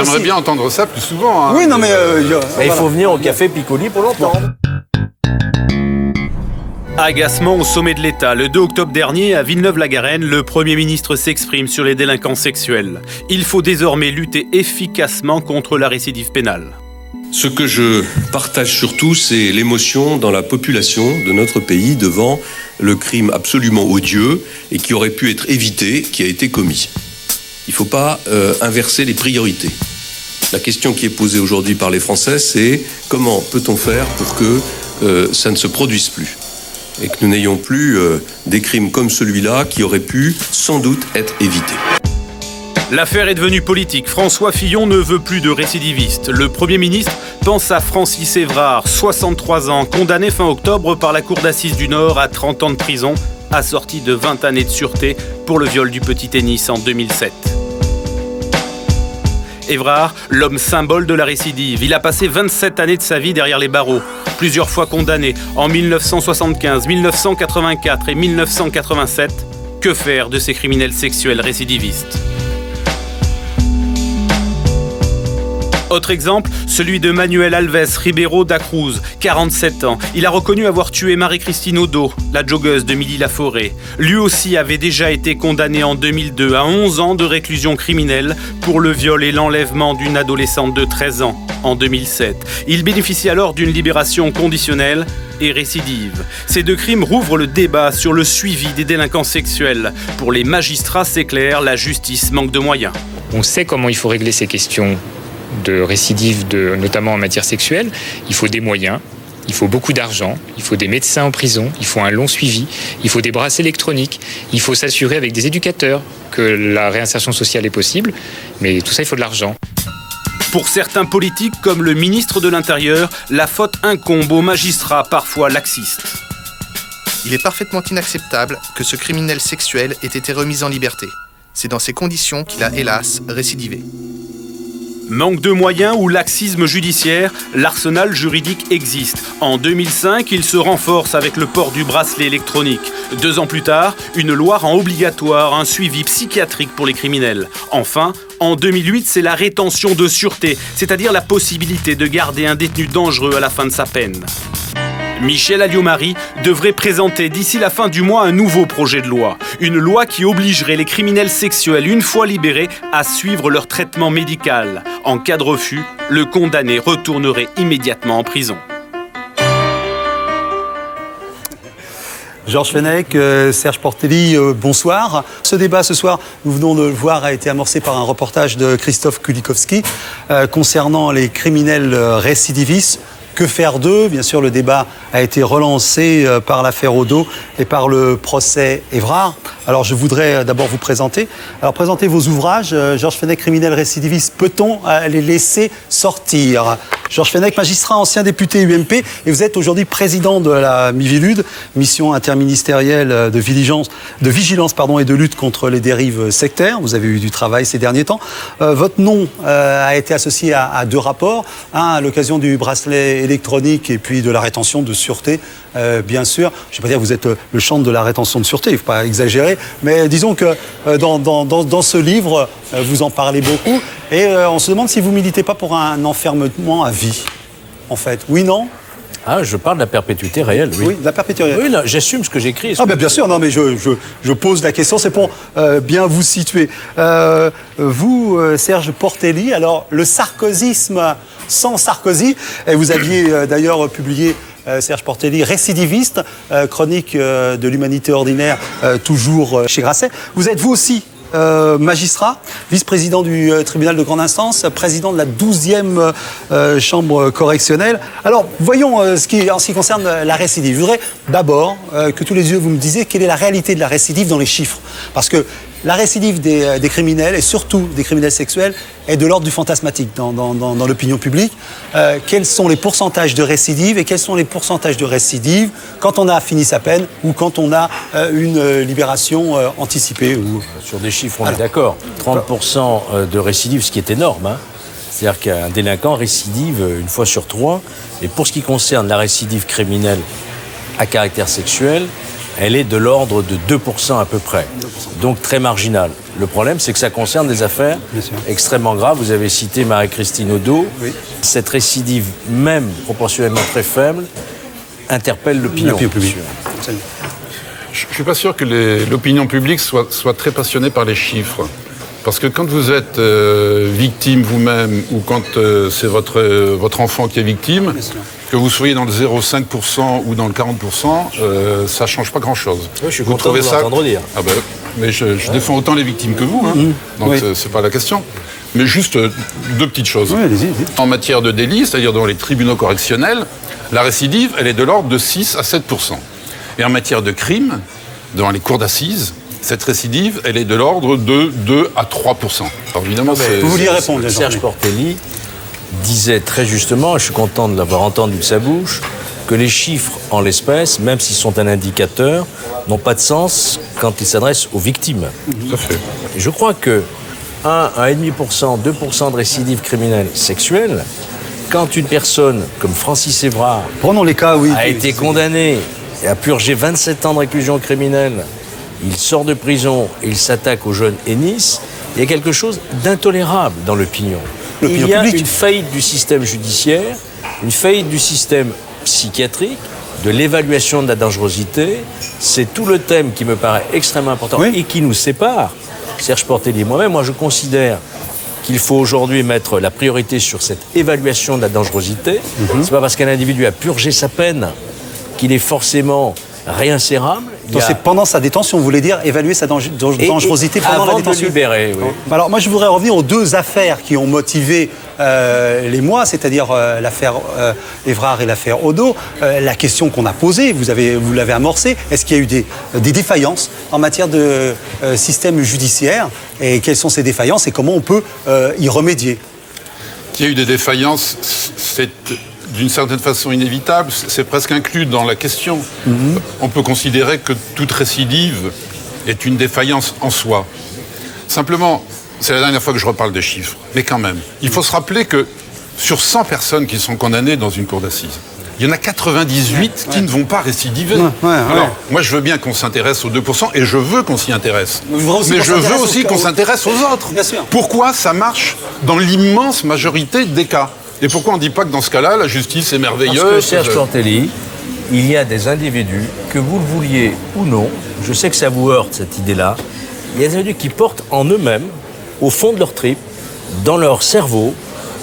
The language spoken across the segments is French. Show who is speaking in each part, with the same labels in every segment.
Speaker 1: J'aimerais bien entendre ça plus souvent.
Speaker 2: Oui, non, mais...
Speaker 3: Il faut venir au café Piccoli pour l'entendre.
Speaker 4: Agacement au sommet de l'État. Le 2 octobre dernier, à Villeneuve-la-Garenne, le Premier ministre s'exprime sur les délinquants sexuels. Il faut désormais lutter efficacement contre la récidive pénale.
Speaker 5: Ce que je partage surtout, c'est l'émotion dans la population de notre pays devant le crime absolument odieux et qui aurait pu être évité, qui a été commis. Il ne faut pas inverser les priorités. La question qui est posée aujourd'hui par les Français, c'est comment peut-on faire pour que ça ne se produise plus et que nous n'ayons plus des crimes comme celui-là qui auraient pu sans doute être évités.
Speaker 4: L'affaire est devenue politique. François Fillon ne veut plus de récidivistes. Le Premier ministre pense à Francis Évrard, 63 ans, condamné fin octobre par la Cour d'assises du Nord à 30 ans de prison, assorti de 20 années de sûreté pour le viol du petit tennis en 2007. Évrard, l'homme symbole de la récidive. Il a passé 27 années de sa vie derrière les barreaux, plusieurs fois condamné en 1975, 1984 et 1987. Que faire de ces criminels sexuels récidivistes ? Autre exemple, celui de Manuel Alves Ribeiro da Cruz, 47 ans. Il a reconnu avoir tué Marie-Christine Odo, la joggeuse de Milly-la-Forêt. Lui aussi avait déjà été condamné en 2002 à 11 ans de réclusion criminelle pour le viol et l'enlèvement d'une adolescente de 13 ans en 2007. Il bénéficie alors d'une libération conditionnelle et récidive. Ces deux crimes rouvrent le débat sur le suivi des délinquants sexuels. Pour les magistrats, c'est clair, la justice manque de moyens.
Speaker 6: On sait comment il faut régler ces questions de récidive, notamment en matière sexuelle. Il faut des moyens, il faut beaucoup d'argent, il faut des médecins en prison, il faut un long suivi, il faut des bracelets électroniques, il faut s'assurer avec des éducateurs que la réinsertion sociale est possible, mais tout ça, il faut de l'argent.
Speaker 4: Pour certains politiques, comme le ministre de l'Intérieur, la faute incombe aux magistrats, parfois laxistes.
Speaker 7: Il est parfaitement inacceptable que ce criminel sexuel ait été remis en liberté. C'est dans ces conditions qu'il a, hélas, récidivé.
Speaker 4: Manque de moyens ou laxisme judiciaire, l'arsenal juridique existe. En 2005, il se renforce avec le port du bracelet électronique. 2 ans plus tard, une loi rend obligatoire un suivi psychiatrique pour les criminels. Enfin, en 2008, c'est la rétention de sûreté, c'est-à-dire la possibilité de garder un détenu dangereux à la fin de sa peine. Michel Alliot-Marie devrait présenter d'ici la fin du mois un nouveau projet de loi. Une loi qui obligerait les criminels sexuels, une fois libérés, à suivre leur traitement médical. En cas de refus, le condamné retournerait immédiatement en prison.
Speaker 2: Georges Fenech, Serge Portelli, bonsoir. Ce débat ce soir, nous venons de le voir, a été amorcé par un reportage de Christophe Kulikowski concernant les criminels récidivistes. Que faire d'eux ? Bien sûr, le débat a été relancé par l'affaire Odo et par le procès Évrard. Alors, je voudrais d'abord vous présenter. Alors, présentez vos ouvrages. Georges Fenech, criminel récidiviste. Peut-on les laisser sortir ? Georges Fenech, magistrat, ancien député UMP, et vous êtes aujourd'hui président de la Miviludes, mission interministérielle de vigilance et de lutte contre les dérives sectaires. Vous avez eu du travail ces derniers temps. Votre nom a été associé à 2 rapports, un à l'occasion du bracelet électronique et puis de la rétention de sûreté, bien sûr. Je ne vais pas dire que vous êtes le chantre de la rétention de sûreté, il ne faut pas exagérer, mais disons que dans ce livre, vous en parlez beaucoup, et on se demande si vous ne militez pas pour un enfermement à vie, en fait. Oui, non ?
Speaker 3: Je parle de la perpétuité réelle, oui.
Speaker 2: Oui, de la perpétuité réelle.
Speaker 3: Oui, là, j'assume ce que j'écris.
Speaker 2: Bien sûr, non, mais je pose la question, c'est pour bien vous situer. Vous, Serge Portelli, alors le sarkozysme sans Sarkozy, et vous aviez d'ailleurs publié, Serge Portelli, Récidiviste, chronique de l'humanité ordinaire, toujours chez Grasset. Vous êtes vous aussi magistrat, vice-président du tribunal de grande instance, président de la 12e chambre correctionnelle. Alors, voyons en ce qui concerne la récidive. Je voudrais d'abord que tous les yeux vous me disiez quelle est la réalité de la récidive dans les chiffres. Parce que la récidive des criminels, et surtout des criminels sexuels, est de l'ordre du fantasmatique dans l'opinion publique. Quels sont les pourcentages de récidive et quels sont les pourcentages de récidive quand on a fini sa peine ou quand on a une libération anticipée
Speaker 3: Sur des chiffres, on est d'accord. 30% de récidive, ce qui est énorme. C'est-à-dire qu'un délinquant récidive 1 fois sur 3. Et pour ce qui concerne la récidive criminelle à caractère sexuel, elle est de l'ordre de 2% à peu près. Donc très marginale. Le problème, c'est que ça concerne des affaires extrêmement graves. Vous avez cité Marie-Christine Odo. Oui. Cette récidive, même proportionnellement très faible, interpelle l'opinion publique.
Speaker 1: Je ne suis pas sûr que l'opinion publique soit très passionnée par les chiffres. Parce que quand vous êtes victime vous-même ou quand c'est votre enfant qui est victime, que vous soyez dans le 0,5% ou dans le 40%, ça ne change pas grand-chose.
Speaker 3: Oui, je suis content de vous entendre dire.
Speaker 1: Ah ben, mais je défends autant les victimes que vous, hein. Donc c'est pas la question. Mais juste deux petites choses.
Speaker 2: Oui, allez-y.
Speaker 1: En matière de délit, c'est-à-dire dans les tribunaux correctionnels, la récidive, elle est de l'ordre de 6 à 7%. Et en matière de crime, dans les cours d'assises, cette récidive, elle est de l'ordre de 2 à 3%. Alors évidemment,
Speaker 2: vous vouliez répondre,
Speaker 3: Serge Portelli disait très justement, je suis content de l'avoir entendu de sa bouche, que les chiffres en l'espèce, même s'ils sont un indicateur, n'ont pas de sens quand ils s'adressent aux victimes.
Speaker 1: Tout à fait.
Speaker 3: Et je crois que 1 à 1,5%, 2% de récidives criminelles sexuelles, quand une personne comme Francis Évrard
Speaker 2: prenons les cas,
Speaker 3: a été condamné et a purgé 27 ans de réclusion criminelle, il sort de prison et il s'attaque au jeune Ennis, il y a quelque chose d'intolérable dans l'opinion. Il y a une faillite du système judiciaire, une faillite du système psychiatrique, de l'évaluation de la dangerosité. C'est tout le thème qui me paraît extrêmement important et qui nous sépare. Serge Portelli et moi-même, je considère qu'il faut aujourd'hui mettre la priorité sur cette évaluation de la dangerosité. C'est pas parce qu'un individu a purgé sa peine qu'il est forcément réinsérable.
Speaker 2: Donc c'est pendant sa détention, vous voulez dire évaluer sa dangerosité pendant la détention.
Speaker 3: De libérer, oui.
Speaker 2: Alors moi je voudrais revenir aux deux affaires qui ont motivé l'émoi, c'est-à-dire l'affaire Évrard et l'affaire Odo. La question qu'on a posée, vous l'avez amorcée, est-ce qu'il y a eu des défaillances en matière de système judiciaire et quelles sont ces défaillances et comment on peut y remédier?
Speaker 1: Qu'il y a eu des défaillances, c'est d'une certaine façon inévitable, c'est presque inclus dans la question. On peut considérer que toute récidive est une défaillance en soi. Simplement, c'est la dernière fois que je reparle des chiffres, mais quand même, il faut se rappeler que sur 100 personnes qui sont condamnées dans une cour d'assises, il y en a 98 qui ne vont pas récidiver. Alors, moi, je veux bien qu'on s'intéresse aux 2%, et je veux qu'on s'y intéresse. Mais je veux aussi qu'on s'intéresse aux autres. Pourquoi ça marche dans l'immense majorité des cas? Et pourquoi on ne dit pas que dans ce cas-là, la justice est merveilleuse?
Speaker 3: Parce que Serge Portelli, il y a des individus, que vous le vouliez ou non, je sais que ça vous heurte cette idée-là, il y a des individus qui portent en eux-mêmes, au fond de leur tripes, dans leur cerveau,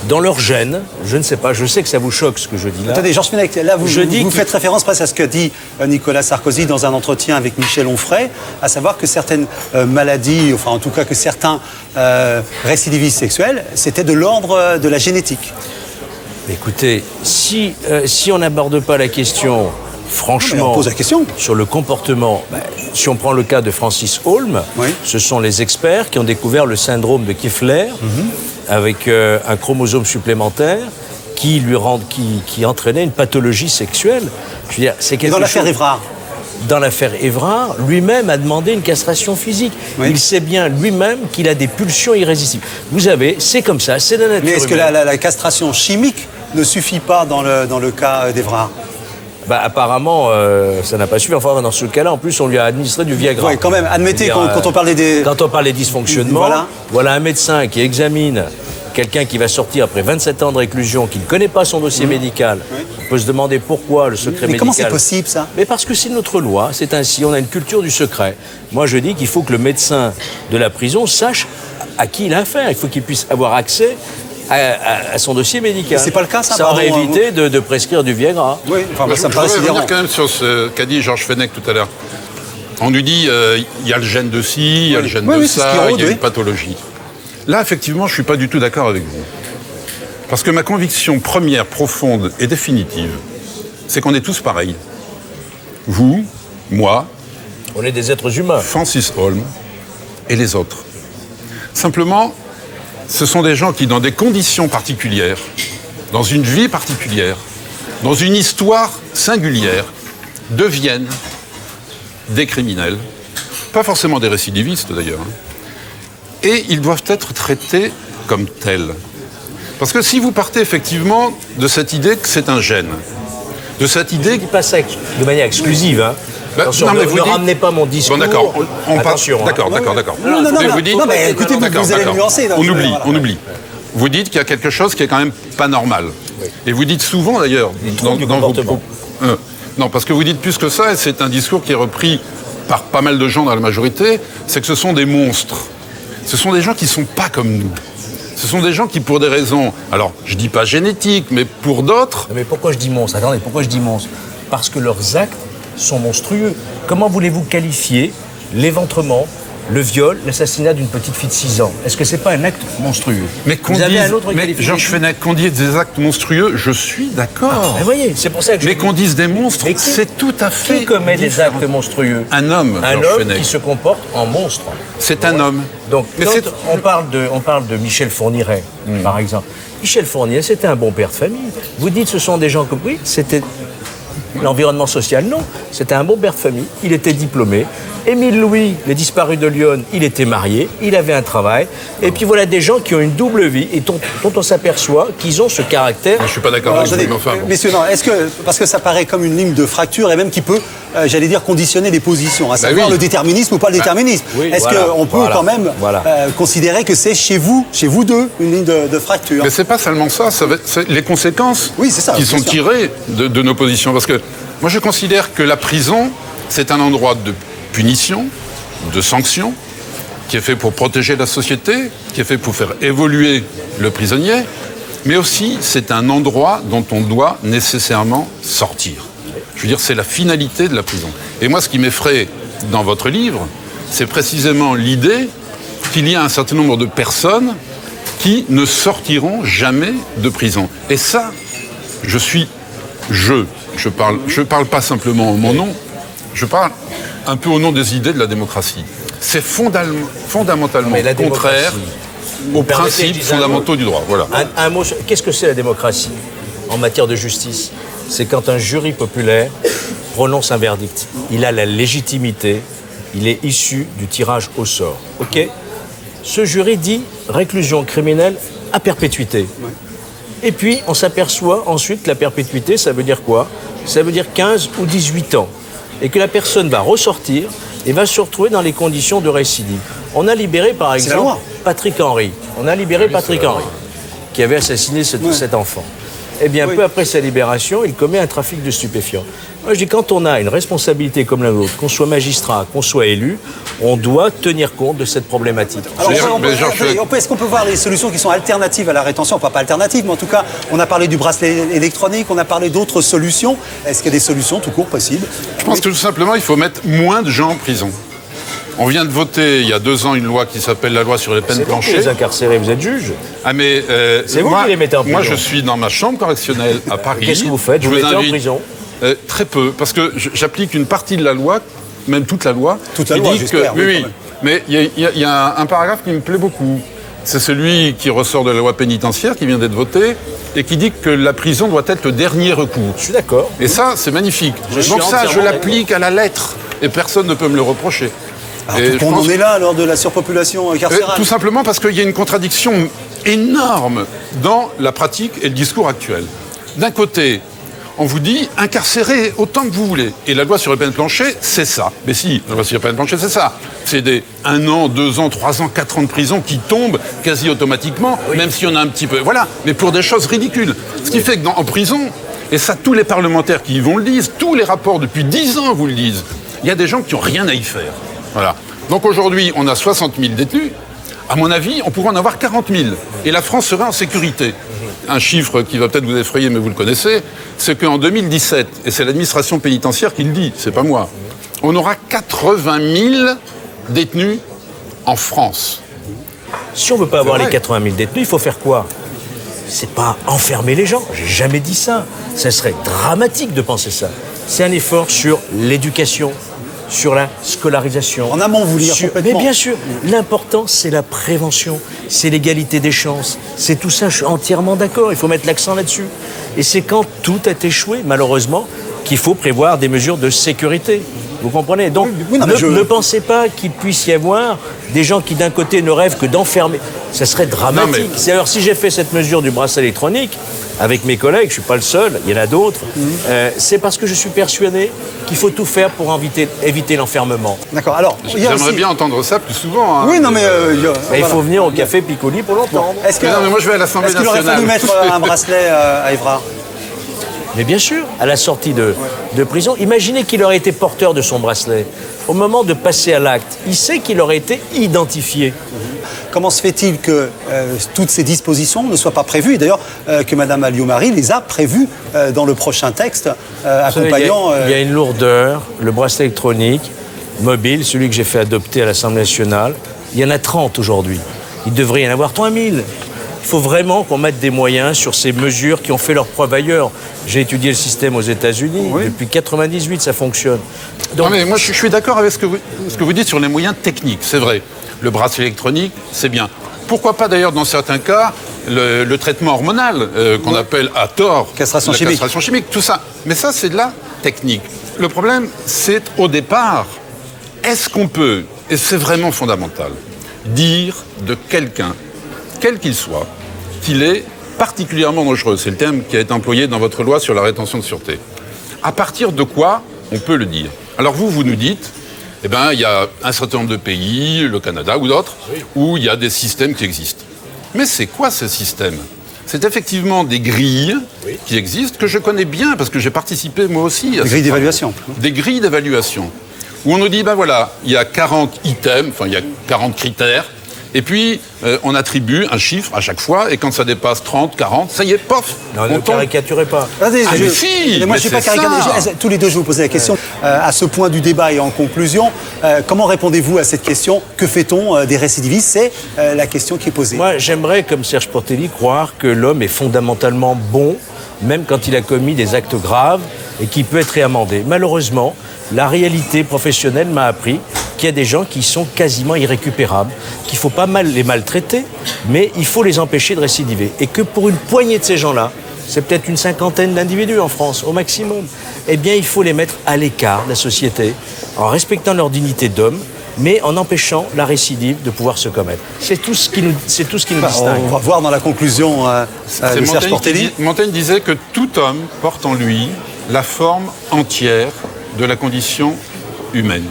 Speaker 3: dans leur gène, je ne sais pas, je sais que ça vous choque ce que je dis là.
Speaker 2: Attendez, Georges Fenech, là vous faites référence presque à ce que dit Nicolas Sarkozy dans un entretien avec Michel Onfray, à savoir que certaines maladies, enfin en tout cas que certains récidivistes sexuels, c'était de l'ordre de la génétique.
Speaker 3: Écoutez, si on n'aborde pas la question, franchement,
Speaker 2: on pose la question.
Speaker 3: Sur le comportement, si on prend le cas de Francis Holm, ce sont les experts qui ont découvert le syndrome de Keffler, avec un chromosome supplémentaire qui entraînait une pathologie sexuelle. Je veux dire, c'est quelque chose.
Speaker 2: Dans l'affaire Évrard.
Speaker 3: Dans l'affaire Évrard, lui-même a demandé une castration physique. Il sait bien lui-même qu'il a des pulsions irrésistibles. Vous savez, c'est comme ça, c'est la nature humaine.
Speaker 2: Mais est-ce que la castration chimique ne suffit pas dans le cas d'Évrard?
Speaker 3: Apparemment, ça n'a pas suffi. Enfin, dans ce cas-là, en plus, on lui a administré du Viagra.
Speaker 2: Oui, quand même. Admettez, quand on parlait des...
Speaker 3: Quand on parle des dysfonctionnements, voilà un médecin qui examine quelqu'un qui va sortir après 27 ans de réclusion, qui ne connaît pas son dossier médical. On peut se demander pourquoi le secret médical...
Speaker 2: Mais comment c'est possible, ça?
Speaker 3: Mais parce que c'est notre loi, c'est ainsi. On a une culture du secret. Moi, je dis qu'il faut que le médecin de la prison sache à qui il a affaire. Il faut qu'il puisse avoir accès à son dossier médical.
Speaker 2: C'est pas le cas, ça?
Speaker 3: Ça aurait évité de prescrire du Viagra.
Speaker 2: Oui, enfin, ça me paraît sidérant.
Speaker 1: Je voudrais revenir quand même sur ce qu'a dit Georges Fenech tout à l'heure. On lui dit, il y a le gène de ci, il y a le gène de ça, il y a une pathologie. Là, effectivement, je ne suis pas du tout d'accord avec vous. Parce que ma conviction première, profonde et définitive, c'est qu'on est tous pareils. Vous, moi...
Speaker 3: On est des êtres humains.
Speaker 1: Francis Holm et les autres. Simplement, ce sont des gens qui, dans des conditions particulières, dans une vie particulière, dans une histoire singulière, deviennent des criminels. Pas forcément des récidivistes, d'ailleurs. Et ils doivent être traités comme tels. Parce que si vous partez effectivement de cette idée que c'est un gène, de cette idée...
Speaker 3: Je ne dis pas ça de manière exclusive, Attention,
Speaker 1: non, mais
Speaker 3: ne ramenez pas mon discours.
Speaker 1: Bon, d'accord.
Speaker 3: Attention.
Speaker 1: D'accord.
Speaker 2: Non,
Speaker 1: Mais vous dites...
Speaker 2: mais écoutez, vous allez le nuancer.
Speaker 1: On oublie. Vous dites qu'il y a quelque chose qui est quand même pas normal. Oui. Et vous dites souvent, d'ailleurs, dans vos propos... non, parce que vous dites plus que ça, et c'est un discours qui est repris par pas mal de gens dans la majorité, c'est que ce sont des monstres. Ce sont des gens qui ne sont pas comme nous. Ce sont des gens qui, pour des raisons, alors je dis pas génétiques, mais pour d'autres...
Speaker 3: Mais pourquoi je dis monstre? Attendez, pourquoi je dis monstre? Parce que leurs actes sont monstrueux. Comment voulez-vous qualifier l'éventrement, le viol, l'assassinat d'une petite fille de 6 ans? Est-ce que c'est pas un acte monstrueux?
Speaker 1: Mais Georges Fenech, qu'on dise des actes monstrueux, je suis d'accord.
Speaker 3: Vous voyez, c'est pour ça que
Speaker 1: mais qu'on dise des monstres, c'est tout à fait...
Speaker 3: Qui commet des actes monstrueux?
Speaker 1: Un homme,
Speaker 3: qui se comporte en monstre.
Speaker 1: C'est un homme.
Speaker 3: Donc, on parle de Michel Fourniret, par exemple. Michel Fourniret, c'était un bon père de famille. Vous dites ce sont des gens comme... Oui, c'était... L'environnement social, non. C'était un bon père de famille. Il était diplômé. Émile Louis, les disparus de Lyon, il était marié, il avait un travail. Et puis voilà des gens qui ont une double vie et dont on s'aperçoit qu'ils ont ce caractère.
Speaker 1: Je ne suis pas d'accord avec vous, mais enfin...
Speaker 2: Messieurs, non, parce que ça paraît comme une ligne de fracture et même qui peut, j'allais dire, conditionner les positions, à savoir le déterminisme ou pas le déterminisme.
Speaker 3: Oui,
Speaker 2: est-ce qu'on peut quand même considérer que c'est chez vous deux, une ligne de fracture?
Speaker 1: Mais c'est pas seulement ça, c'est les conséquences qui sont tirées de nos positions. Parce que moi je considère que la prison, c'est un endroit de punition, de sanction, qui est fait pour protéger la société, qui est fait pour faire évoluer le prisonnier, mais aussi c'est un endroit dont on doit nécessairement sortir. Je veux dire, c'est la finalité de la prison. Et moi, ce qui m'effraie dans votre livre, c'est précisément l'idée qu'il y a un certain nombre de personnes qui ne sortiront jamais de prison. Et ça, je parle pas simplement en mon nom, je parle un peu au nom des idées de la démocratie. C'est fondamentalement contraire aux principes fondamentaux du droit. Voilà.
Speaker 3: Un mot, qu'est-ce que c'est la démocratie en matière de justice? C'est quand un jury populaire prononce un verdict. Il a la légitimité, il est issu du tirage au sort. Ok? Ce jury dit réclusion criminelle à perpétuité. Et puis, on s'aperçoit ensuite que la perpétuité, ça veut dire quoi? Ça veut dire 15 ou 18 ans. Et que la personne va ressortir et va se retrouver dans les conditions de récidive. On a libéré, par exemple, Patrick Henry. On a libéré Patrick Henry, qui avait assassiné cet enfant. Eh bien, peu après sa libération, il commet un trafic de stupéfiants. Moi, je dis, quand on a une responsabilité comme la nôtre, qu'on soit magistrat, qu'on soit élu, on doit tenir compte de cette problématique.
Speaker 2: Alors, est-ce qu'on peut voir les solutions qui sont alternatives à la rétention? Enfin, pas alternatives, mais en tout cas, on a parlé du bracelet électronique, on a parlé d'autres solutions. Est-ce qu'il y a des solutions tout court possibles?
Speaker 1: Je pense que tout simplement, il faut mettre moins de gens en prison. On vient de voter il y a 2 ans une loi qui s'appelle la loi sur les peines planchées.
Speaker 3: C'est vous les incarcérés, vous êtes juge.
Speaker 1: Ah mais
Speaker 3: c'est vous qui les mettez en prison.
Speaker 1: Moi je suis dans ma chambre correctionnelle à Paris.
Speaker 3: Qu'est-ce que vous faites? Vous mettez en prison?
Speaker 1: Très peu, parce que j'applique une partie de la loi, même toute la loi.
Speaker 2: Toute la loi, j'espère.
Speaker 1: Oui. Mais il y a un paragraphe qui me plaît beaucoup. C'est celui qui ressort de la loi pénitentiaire qui vient d'être votée et qui dit que la prison doit être le dernier recours.
Speaker 3: Je suis d'accord.
Speaker 1: Et ça, c'est magnifique. Donc ça, je l'applique à la lettre et personne ne peut me le reprocher.
Speaker 2: Alors, on en est là lors de la surpopulation carcérale.
Speaker 1: Tout simplement parce qu'il y a une contradiction énorme dans la pratique et le discours actuel. D'un côté, on vous dit incarcérer autant que vous voulez. Et la loi sur les peines planchées, c'est ça. Mais si, la loi sur les peines planchées, c'est ça. C'est des 1 an, 2 ans, 3 ans, 4 ans de prison qui tombent quasi automatiquement, même si on a un petit peu... Voilà, mais pour des choses ridicules. Ce qui fait qu'en prison, et ça tous les parlementaires qui y vont le disent, tous les rapports depuis 10 ans vous le disent, il y a des gens qui n'ont rien à y faire. Voilà. Donc aujourd'hui, on a 60 000 détenus. À mon avis, on pourrait en avoir 40 000. Et la France serait en sécurité. Un chiffre qui va peut-être vous effrayer, mais vous le connaissez, c'est qu'en 2017, et c'est l'administration pénitentiaire qui le dit, c'est pas moi, on aura 80 000 détenus en France.
Speaker 3: Si on ne veut pas avoir les 80 000 détenus, il faut faire quoi? C'est pas enfermer les gens. J'ai jamais dit ça. Ça serait dramatique de penser ça. C'est un effort sur l'éducation, sur la scolarisation.
Speaker 2: En amont, vous lire complètement.
Speaker 3: Mais bien sûr, l'important, c'est la prévention, c'est l'égalité des chances. C'est tout ça, je suis entièrement d'accord, il faut mettre l'accent là-dessus. Et c'est quand tout a échoué, malheureusement, qu'il faut prévoir des mesures de sécurité. Vous comprenez? Donc, ne pensez pas qu'il puisse y avoir des gens qui, d'un côté, ne rêvent que d'enfermer. Ça serait dramatique. Alors, si j'ai fait cette mesure du bracelet électronique, avec mes collègues, je ne suis pas le seul, il y en a d'autres, c'est parce que je suis persuadé qu'il faut tout faire pour éviter l'enfermement.
Speaker 2: D'accord, alors...
Speaker 1: J'aimerais bien entendre ça plus souvent. Hein.
Speaker 2: Oui, non, mais...
Speaker 3: Il faut venir au Café Piccoli pour l'entendre.
Speaker 1: Non, mais moi je vais à l'Assemblée nationale.
Speaker 2: Est-ce qu'il aurait fallu mettre un bracelet à Évrard?
Speaker 3: Mais bien sûr, à la sortie de prison, imaginez qu'il aurait été porteur de son bracelet. Au moment de passer à l'acte, il sait qu'il aurait été identifié.
Speaker 2: Comment se fait-il que toutes ces dispositions ne soient pas prévues? Et d'ailleurs, que Mme Alliot-Marie les a prévues dans le prochain texte accompagnant...
Speaker 3: Il y a une lourdeur, le bracelet électronique, mobile, celui que j'ai fait adopter à l'Assemblée nationale. Il y en a 30 aujourd'hui. Il devrait y en avoir 3000. Il faut vraiment qu'on mette des moyens sur ces mesures qui ont fait leur preuve ailleurs. J'ai étudié le système aux États-Unis. Oui. Depuis 1998, ça fonctionne.
Speaker 1: Donc... Non, mais moi, je suis d'accord avec ce que vous dites sur les moyens techniques. C'est vrai. Le bracelet électronique, c'est bien. Pourquoi pas, d'ailleurs, dans certains cas, le traitement hormonal qu'on appelle à tort
Speaker 2: castration
Speaker 1: chimique, tout ça. Mais ça, c'est de la technique. Le problème, c'est au départ, est-ce qu'on peut, et c'est vraiment fondamental, dire de quelqu'un, quel qu'il soit, qu'il est particulièrement dangereux. C'est le terme qui a été employé dans votre loi sur la rétention de sûreté. À partir de quoi on peut le dire? Alors vous nous dites, eh bien, il y a un certain nombre de pays, le Canada ou d'autres, où il y a des systèmes qui existent. Mais c'est quoi ces systèmes? C'est effectivement des grilles qui existent, que je connais bien, parce que j'ai participé moi aussi à
Speaker 2: des grilles d'évaluation.
Speaker 1: Des grilles d'évaluation. Où on nous dit, ben voilà, il y a 40 items, enfin il y a 40 critères, et puis on attribue un chiffre à chaque fois, et quand ça dépasse 30, 40, ça y est, pof.
Speaker 3: Non, ne caricaturez pas.
Speaker 2: Attendez,
Speaker 1: mais si,
Speaker 2: moi je ne suis pas caricaturé. Tous les deux, je vous posais la question. À ce point du débat et en conclusion, comment répondez-vous à cette question? Que fait-on des récidivistes? C'est la question qui est posée.
Speaker 3: Moi, j'aimerais, comme Serge Portelli, croire que l'homme est fondamentalement bon, même quand il a commis des actes graves et qui peut être réamendé. Malheureusement, la réalité professionnelle m'a appris qu'il y a des gens qui sont quasiment irrécupérables, qu'il ne faut pas les maltraiter, mais il faut les empêcher de récidiver. Et que pour une poignée de ces gens-là, c'est peut-être une cinquantaine d'individus en France, au maximum, eh bien il faut les mettre à l'écart de la société, en respectant leur dignité d'homme, mais en empêchant la récidive de pouvoir se commettre. C'est tout ce qui nous distingue.
Speaker 2: On va voir dans la conclusion de Serge Portelli.
Speaker 1: Montaigne disait que tout homme porte en lui la forme entière de la condition humaine.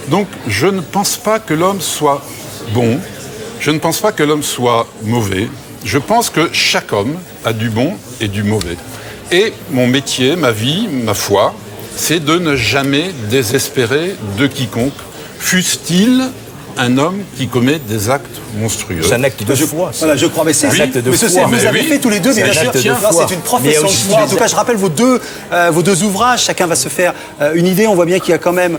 Speaker 1: Donc, je ne pense pas que l'homme soit bon, je ne pense pas que l'homme soit mauvais, je pense que chaque homme a du bon et du mauvais. Et mon métier, ma vie, ma foi, c'est de ne jamais désespérer de quiconque, fût-il un homme qui commet des actes monstrueux.
Speaker 3: C'est un acte de foi.
Speaker 2: Voilà, je crois, mais c'est un acte de foi. Vous avez fait tous les deux, mais bien sûr, c'est une profession de foi. En tout cas, je rappelle vos deux ouvrages. Chacun va se faire une idée. On voit bien qu'il y a quand même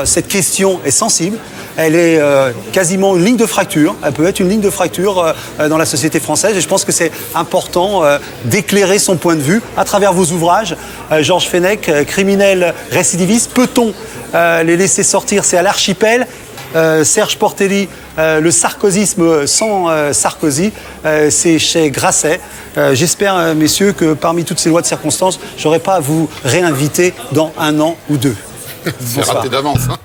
Speaker 2: cette question est sensible. Elle est quasiment une ligne de fracture. Elle peut être une ligne de fracture dans la société française. Et je pense que c'est important d'éclairer son point de vue à travers vos ouvrages. Georges Fenech, criminel récidiviste. Peut-on les laisser sortir? C'est à l'archipel. Serge Portelli, le sarkozysme sans Sarkozy, c'est chez Grasset. J'espère, messieurs, que parmi toutes ces lois de circonstances, je n'aurai pas à vous réinviter dans 1 an ou 2.
Speaker 1: C'est raté d'avance. Hein.